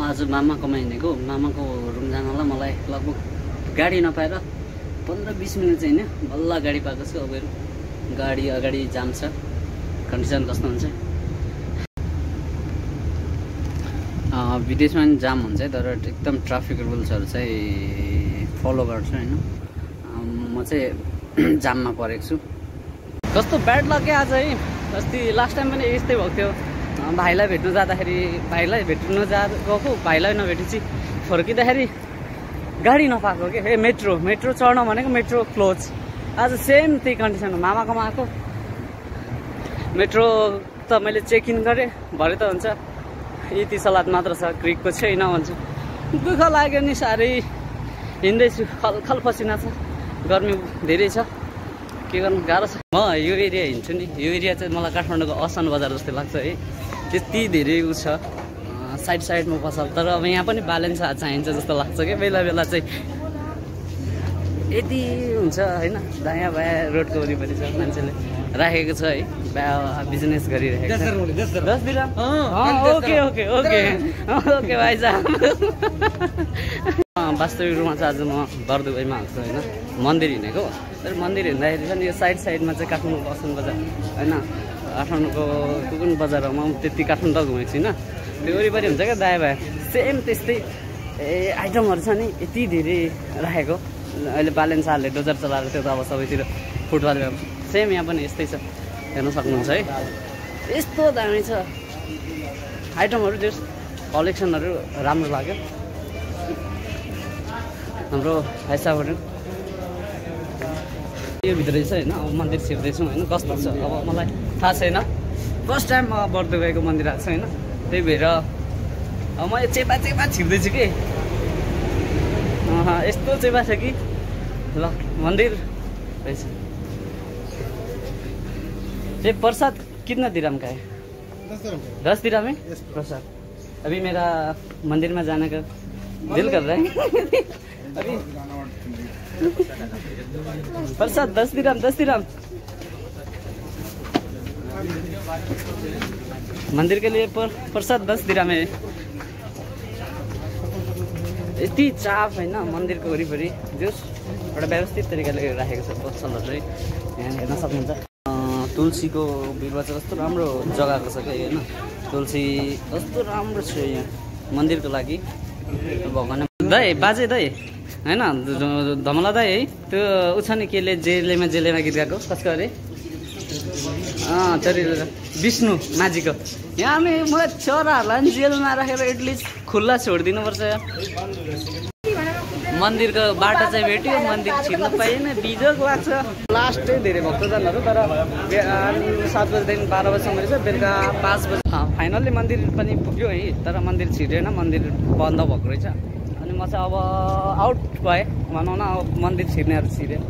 आज मामाकोमा हिँडेको मामाको रुम जानलाई मलाई लगभग गाडी नपाएर 15-20 मिनट चाहिँ हिँड्यो बल्ल गाडी पाएको छु। अब गाडी अगाडि जाम छ कन्डिसन कस्तो हुन्छ विदेशमा पनि जाम हुन्छ तर एकदम ट्राफिक रुल्सहरू चाहिँ फलो गर्छु हैन। म चाहिँ जाममा परेको छु। कस्तो ब्याड लक के आज है। अस्ति लास्ट टाइम पनि यस्तै भएको थियो। भाइलाई भेट्नु जाँदाखेरि भाइलाई भेट्नु गएको भाइलाई नभेटेपछि फर्किँदाखेरि गाडी नपाएको के मेट्रो चढ्न भनेको मेट्रो क्लोज। आज सेम त्यही कन्डिसन हो। मामाकोमा आएको मेट्रो त मैले चेक इन गरेँ भरे त हुन्छ यति सलाद मात्र छ क्रिकको छैन भन्छ। दुःख लाग्यो नि साह्रै। हिँड्दैछु खलखल पसिना छ गर्मी धेरै छ के गर्नु गाह्रो छ। म यो एरिया हिँड्छु नि यो एरिया चाहिँ मलाई काठमाडौँको असन बजार जस्तै लाग्छ है। त्यति धेरै उ छ साइडमा पसल तर अब यहाँ पनि ब्यालेन्स चाहिन्छ जस्तो लाग्छ क्या। बेला बेला चाहिँ यति हुन्छ होइन। दायाँ बायाँ रोडको वरिपरि छ मान्छेले राखेको छ है बिजनेस गरिरहेको छ। 10 दिरहम ओके भाइ साहब। वास्तविक रूपमा चाहिँ आज म बर्दुबईमा आएको छु होइन। मन्दिर हिँडेको तर मन्दिर हिँड्दाखेरि पनि यो साइडमा चाहिँ काठमाडौँको असन बजार होइन। काठमाडौँको कुन बजारमा त्यति काठमाडौँ घुमेको छुइनँ। त्यो वरिपरि हुन्छ क्या दायाँ बायाँ सेम त्यस्तै आइटमहरू छ नि यति धेरै राखेको। अहिले ब्यालेन्स हाल्ने डोजर चलाएर त्यो त अब सबैतिर फुटबल सेम यहाँ पनि यस्तै छ हेर्न सक्नुहुन्छ है। यस्तो दामी छ आइटमहरू त्यो कलेक्सनहरू राम्रो लाग्यो। हाम्रो भाइसाबहरू यो भित्र चाहिँ होइन अब मन्दिर छिर्दैछौँ होइन। कस्तो छ अब मलाई थाहा छैन फर्स्ट टाइम म बर्दुबईको मन्दिर आएको छु होइन। त्यही भएर अब म यो चेपा छिर्दैछु कि यस्तो चेपा छ कि ल मंदिर वैसे। ये प्रसाद कितना दिरहम का है? 10 दिरहम है प्रसाद। अभी मेरा मंदिर में जाने का दिल कर रहा है अभी। प्रसाद 10 दिरहम मंदिर के लिए प्रसाद 10 दिरहम है। यति चाप होइन मन्दिरको वरिपरि जोस एउटा व्यवस्थित तरिकाले राखेको छ पसलहरू चाहिँ यहाँ हेर्न सक्नुहुन्छ। तुलसीको बिरुवा चाहिँ कस्तो राम्रो जग्गाको छ क्या होइन। तुलसी कस्तो राम्रो छ यहाँ मन्दिरको लागि। भगवान दाइ बाजे दाइ होइन धमला दाइ है त्यो उ छ नि केले जेलेमा गीत गाएको कसको अरे विष्णु माझीको। यहाँ मलाई चराहरूलाई पनि जेलमा राखेर एटलिस्ट खुल्ला छोडिदिनु पर्छ। मन्दिरको बाटो चाहिँ भेट्यो मन्दिर छिर्न पाइएन बिजोग लाग्छ। लास्टै धेरै भक्तजनहरू तर 7 बजेदेखि 12 बजीसम्म रहेछ बेलुका 5 बजी फाइनल्ली मन्दिर पनि पुग्यो है। तर मन्दिर छिरेन मन्दिर बन्द भएको रहेछ। अनि म चाहिँ अब आउट भएँ भनौँ न। अब मन्दिर छिर्नेहरू छिरेँ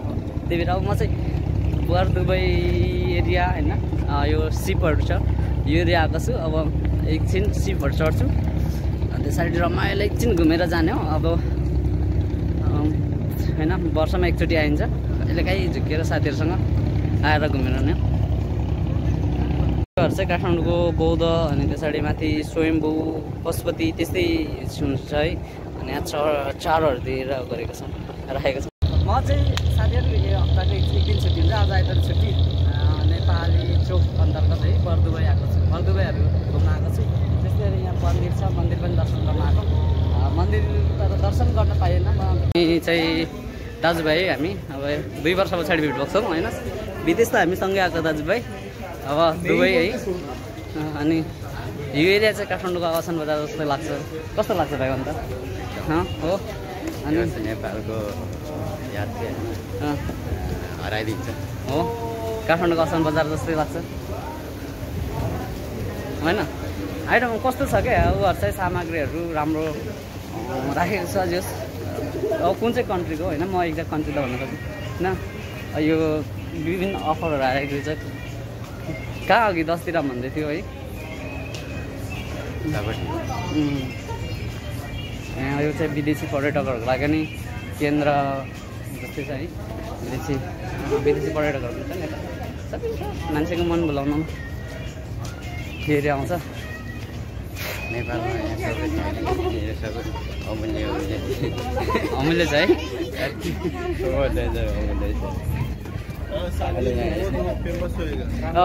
त्यही भएर अब म चाहिँ बर्दुबई एरिया होइन यो सिपहरू छ यो एरिया आएको छु। अब एकछिन सिपहरू चढ्छु अनि त्यसरी रमाइलो एकछिन घुमेर जाने हो। अब होइन वर्षमा एकचोटि आइन्छ अहिले कहीँ झुकेर साथीहरूसँग आएर घुमेर नै हो। चाहिँ काठमाडौँको बौद्ध अनि त्यसरी माथि स्वयम्भू पशुपति त्यस्तै हुन्छ है। अनि यहाँ चारहरूतिर गरेको छ राखेको छ। म चाहिँ साथीहरू यो हप्ताको एक दिन छुट्टी हुन्छ। आज आइतबार छुट्टी नेपाली चोक अन्तर्गत है बर्दुबई आएको छु। बर्दुबईहरू घुम्न आएको छु। त्यस्तै यहाँ मन्दिर छ मन्दिर पनि दर्शन गर्न आएको। मन्दिर तर दर्शन गर्न पाइएन। हामी चाहिँ दाजुभाइ हामी अब 2 वर्ष पछाडि भेट भएको छौँ होइन। विदेश त हामी सँगै आएको दाजुभाइ अब दुबई है। अनि यो एरिया चाहिँ काठमाडौँको असन बजार जस्तो लाग्छ। कस्तो लाग्छ भाइ अन्त हो? अनि नेपालको याद हराइदिन्छ हो काठमाडौँको असन बजार जस्तै लाग्छ होइन। आइटम कस्तो छ क्या उहरू चाहिँ सामग्रीहरू राम्रो राखेको छ। जस अब कुन चाहिँ कन्ट्रीको होइन म एक्ज्याक्ट कन्ट्री त भन्नु सक्छु होइन। यो विभिन्न अफरहरू आएको छ। कहाँ अघि 10 दिरहम भन्दै थियो है। यो चाहिँ विदेशी पर्यटकहरूको लागि नि केन्द्र जस्तै छ है। विदेशी पर्यटकहरू छ नि सबै मान्छेको मन भुलाउन के अरे आउँछ नेपालमा अमूल्य अमूल्य छ है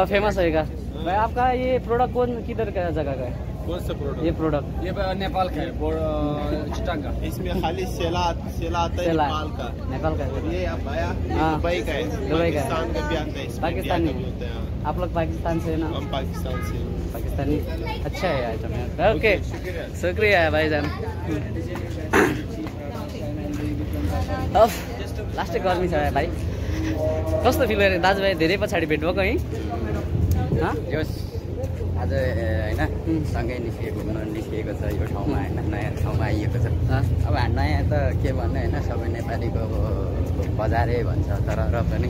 फेमस होएगा भाई। आपका ये प्रोडक्ट कौन किधर का जगह का है? कौन सा प्रोडक्ट? ये प्रोडक्ट ये नेपाल का है, चिटांग का। इसमें खाली सेला आता है सेला। नेपाल का। नेपाल का है। ये अबाया हाँ। दुबई का है, दुबई का है। पाकिस्तान का भी आता है, इसमें पाकिस्तानी इंडिया का भी होता है। आप लोग पाकिस्तान से ना? हम पाकिस्तान से। पाकिस्तानी अच्छा है आइटम यार। ओके शुक्रिया भाइजान। अब लास्टै गर्मी छ भाइ, कस्तो फिल गरेँ दाजुभाइ? धेरै पछाडि भेट भएको है। आज होइन सँगै घुम्न निस्किएको छ यो ठाउँमा होइन, नयाँ ठाउँमा आइएको छ। अब नयाँ त के भन्ने होइन, सबै नेपालीको बजारै भन्छ, तर र पनि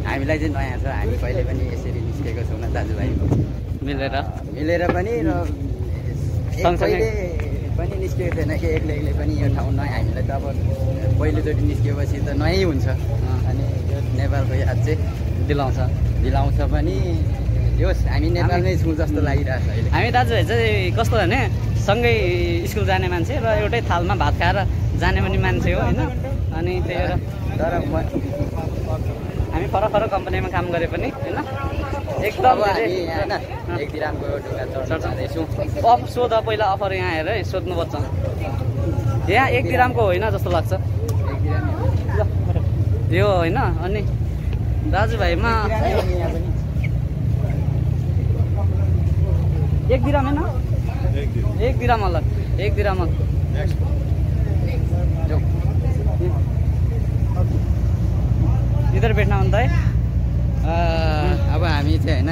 हामीलाई चाहिँ नयाँ छ। हामी कहिले पनि यसरी निस्किएको छौँ न दाजुभाइको मिलेर पनि, र कहिले पनि निस्किएको थिएन कि एक्लै पनि यो ठाउँ नयाँ। हामीलाई त अब पहिलोचोटि निस्किएपछि त नयाँ हुन्छ, अनि यो नेपालको याद चाहिँ दिलाउँछ पनि। होस् हामी नेपालमै छौँ जस्तो लागिरहेछ अहिले। हामी दाजुभाइ चाहिँ कस्तो भने सँगै स्कुल जाने मान्छे र एउटै थालमा भात खाएर जाने पनि मान्छे हो होइन। अनि त्यही भएर तर हामी फरक फरक कम्पनीमा काम गरे पनि होइन एकदम होइन एक दिरामको ढुङ्गा चढ्छौँ। अफ सोध पहिला अफर यहाँ हेर है, सोध्नुपर्छ। यहाँ एक दिरामको होइन जस्तो लाग्छ यो होइन। अनि दाजुभाइमा एक दिराम है ना? एक दिराम अलग, एक दिराम अलग। इधर बैठना होता है। अब हामी चाहिँ होइन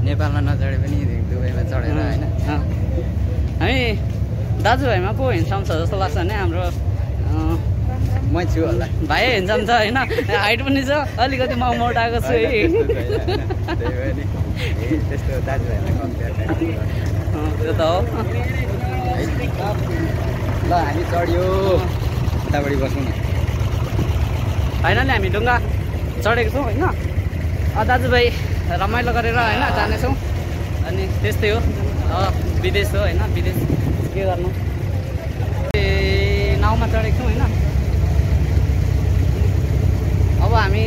नेपालमा नचढे पनि दुबईमा चढेर होइन हामी दाजुभाइमा को हिँड्छौँ छ जस्तो लाग्छ भने हाम्रो म छु होला। भाइ हिँड्छौँ छ होइन, हाइट पनि छ अलिकति म मोटाएको छु है। त्यस्तो दाजुभाइलाई कम्पेयर त्यो त हो। ल हामी चढ्यो, उतापट्टि बसौँ न। फाइनली हामी ढुङ्गा चढेको छौँ होइन। दाजुभाइ रमाइलो गरेर होइन जानेछौँ। अनि त्यस्तै हो, विदेश हो होइन, विदेश के गर्नु। नाउँमा चढेको छौँ होइन। अब हामी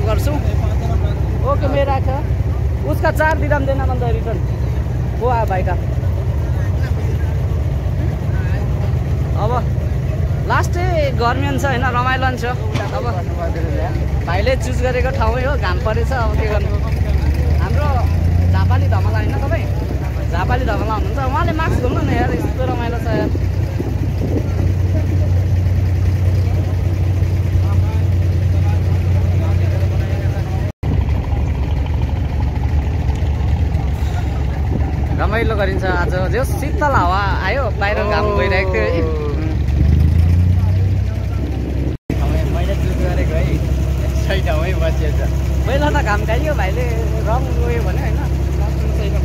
गर्छौँ। ओके मेरा छ उसका 4 दिराम देना बंदा रिटर्न वो आया भाई का। अब लास्टै गर्मी छ होइन, रमाइलो छ। अब भाइले चुज गरेको ठाउँै हो, घाम परेछ अब के गर्नु। हाम्रो झापाली धमला होइन तपाईँ? झापाली धमला हुनुहुन्छ, उहाँले मास्क घुम्नु न यार, यस्तो रमाइलो छ यार। रमाइलो गरिन्छ आज। जो शीतल हावा आयो, बाहिर घाम गइरहेको थियो है। मैले चुज गरेको है सही ठाउँमै बसिएछ। पहिला त घाम खाइयो, भाइले रङ गयो भने होइन।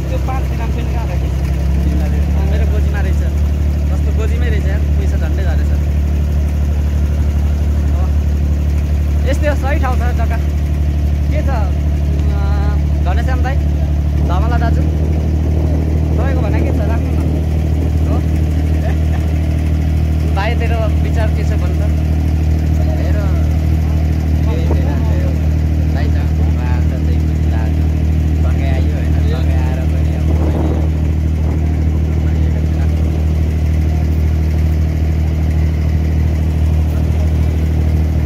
त्यो 5 दिराम पनि कहाँ राख्यो? मेरो गोजीमा रहेछ, कस्तो गोजीमै रहेछ यार, पैसा झन्डै झरेछ। यस्तै हो, सही ठाउँ छ जग्गा। के छ घनश्याम भाइ, धमला दाजु तपाईँको भनाइ के छ? राख्नु न हो भाइ, तेरो विचार के छ भन्नु त? मेरो सँगै आयो होइन, सँगै आएर पनि अब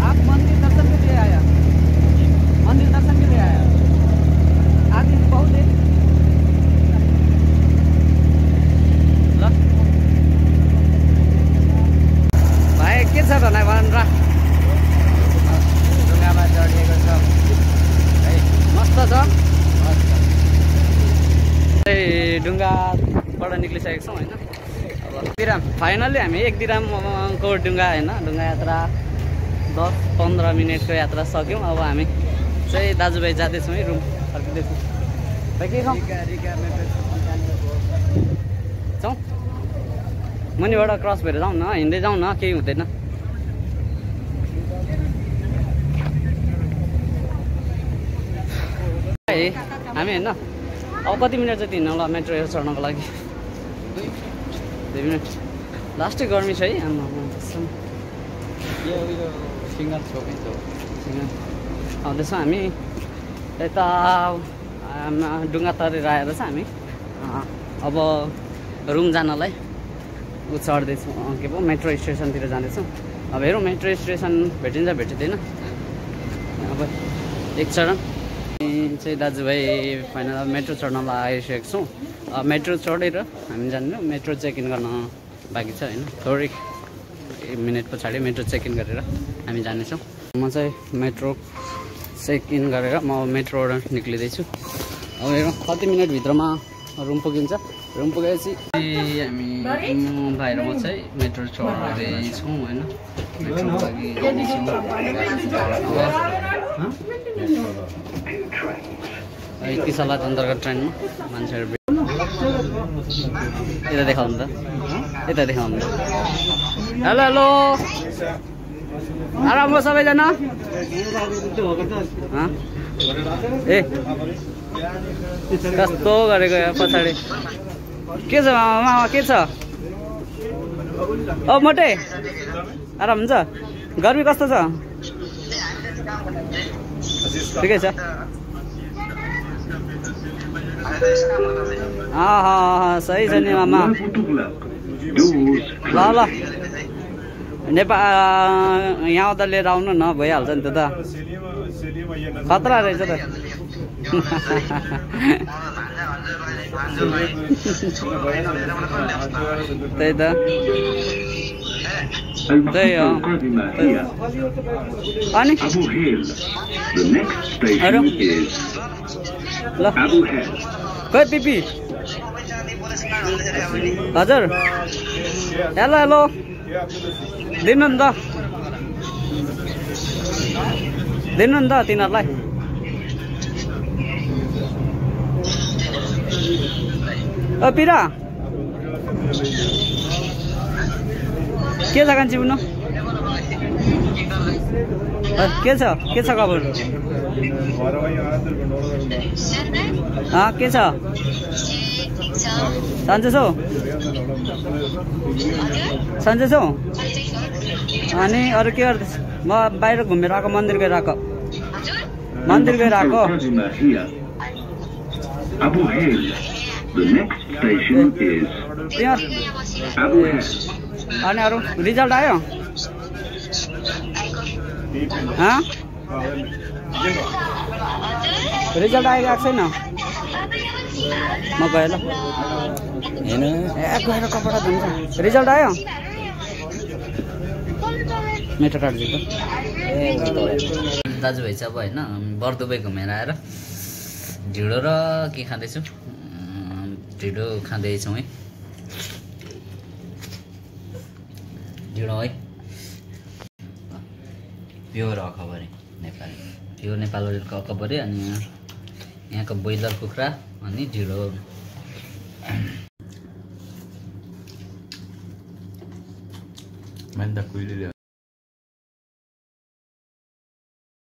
आप मंदिर दर्शन के लिए आया? मंदिर दर्शन के लिए आया? आदमी बहुत है। भाइ के छ भन र? ढुङ्गामा चढिएको छ है, मस्त छ। ढुङ्गाबाट निक्लिसकेको छौँ होइन। अब दिराम फाइनल्ली हामी 1 दिरामको ढुङ्गा होइन, ढुङ्गा यात्रा 10-15 मिनटको यात्रा सक्यौँ। अब हामी चाहिँ दाजुभाइ जाँदैछौँ है, रुम फर्किँदैछौँ। भाइ के खाउँ? जाउँ मुनिबाट क्रस भएर जाउँ न, हिँड्दै जाउँ न, केही हुँदैन। हामी होइन अब कति मिनट चाहिँ हिँड्नु होला मेट्रो चढ्नको लागि? 2 मिनट लास्टै गर्मी छ है आमा यो सिङ्गल छोकै छ आउँदैछौँ हामी यता डुङ्गा तरेर आएर चाहिँ हामी अब रुम जानलाई चढ्दैछौँ के पो मेट्रो स्टेसनतिर जाँदैछौँ अब हेरौँ मेट्रो स्टेसन भेटिन्छ भेटिँदैन अब एक चरण चाहिँ दाजुभाइ फाइनल मेट्रो चढ्नलाई आइसकेको छौँ मेट्रो चढेर हामी जान्छौँ मेट्रो चेक इन गर्न बाँकी छ होइन थोरै मिनट पछाडि मेट्रो चेक इन गरेर हामी जानेछौँ म चाहिँ मेट्रो चेक इन गरेर म मेट्रोबाट निक्लिँदैछु अब हेरौँ कति मिनटभित्रमा रुम पुगिन्छ रुम पुगेपछि हामी भाइ र म चाहिँ मेट्रो चढ्दैछौँ होइन मेट्रोको लागि यति सल्लाह अन्तर्गत ट्रेनमा मान्छेहरू यता देखाउनु त यता देखाउनु त हेलो हेलो आराम हो सबैजना ए कस्तो गरेको यहाँ पछाडि के छ मामा के छ ओ मोटे आराम हुन्छ गर्मी कस्तो छ ठिकै छ सही छ नि मामा ल ल नेपाल यहाँ आउँदा लिएर आउनु न भइहाल्छ नि त्यो त खतरा रहेछ त त्यही त त्यही हो अनि ल खोइ पिपी हजुर हेलो हेलो दिनु नि त तिनीहरूलाई ओ पिरा के छ कान्छी बुनु के छ खबर के छ सन्चै छौ अनि अरू के गर्दैछ म बाहिर घुमेर आएको मन्दिर गएर आएको अनि अरू रिजल्ट आयो रिजल्ट आएको छैन म गएँ ल गएर कपडा धुन्छ रिजल्ट आयो मेट्रो काट्छु त दाजुभाइ चाहिँ अब होइन बर्दुबे घुमेर आएर ढिँडो र के खाँदैछु ढिँडो खाँदैछौँ है ढिँडो है प्योर अखबारी नेपाली प्योर नेपालको अखबारी अनि यहाँको ब्रोइलर कुखुरा अनि ढिँडो मैले त कुहिलेले